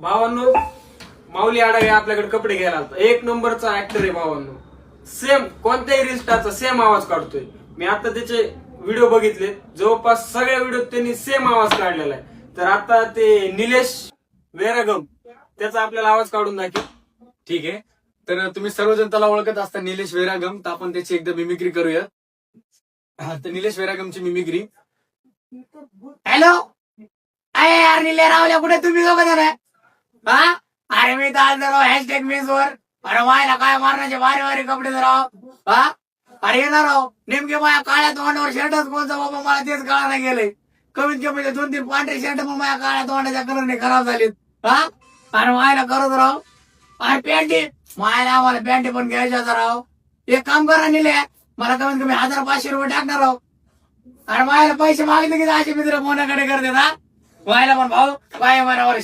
भावांनो, माऊली आडावे आपल्याकडे कपडे घ्यायला आलता. एक नंबरचा ऍक्टर आहे भावांनो. सेम कोणत्याही रील सेम आवाज काढतोय. मी आता त्याचे व्हिडिओ बघितले, जवळपास सगळ्या व्हिडिओत त्यांनी सेम आवाज काढलेला आहे. तर आता ते निलेश वेरागम त्याचा आपल्याला आवाज काढून दाखव. ठीक आहे. तर तुम्ही सर्वजण त्याला ओळखत असता, निलेश वेरागम. तर आपण त्याची एकदा मिमिक्री करूया. तर निलेश वेरागमची मिमिक्री. हॅलो, अरे यार निले रावल्या कुठे तुम्ही दोघं जण हा? अरे मी तर आज राव हॅशटॅग मीच वर. अरे व्हायला काय मारण्याचे वारे वारे कपडे राव. हा अरे येणार राव नेमके माझ्या काळ्या तोंडावर शर्टच कोणता बाबा मला तेच कळा नाही गेलंय. कमीत कमी 2-3 पांढरे शर्ट मग माझ्या काळ्या तोंडाच्या कलरने खराब झालेत. हा अरे व्हायला करत राव. अरे पॅन्टी मायला आम्हाला पॅन्टी पण घ्यायच्या राव. एक काम करा निले, मला कमीत कमी 1500 रुपये टाकणार राव. अरे व्हायला पैसे मागितले की असे मित्र मोनाकडे करते ना. व्हायला पण भाऊ काय बरोबर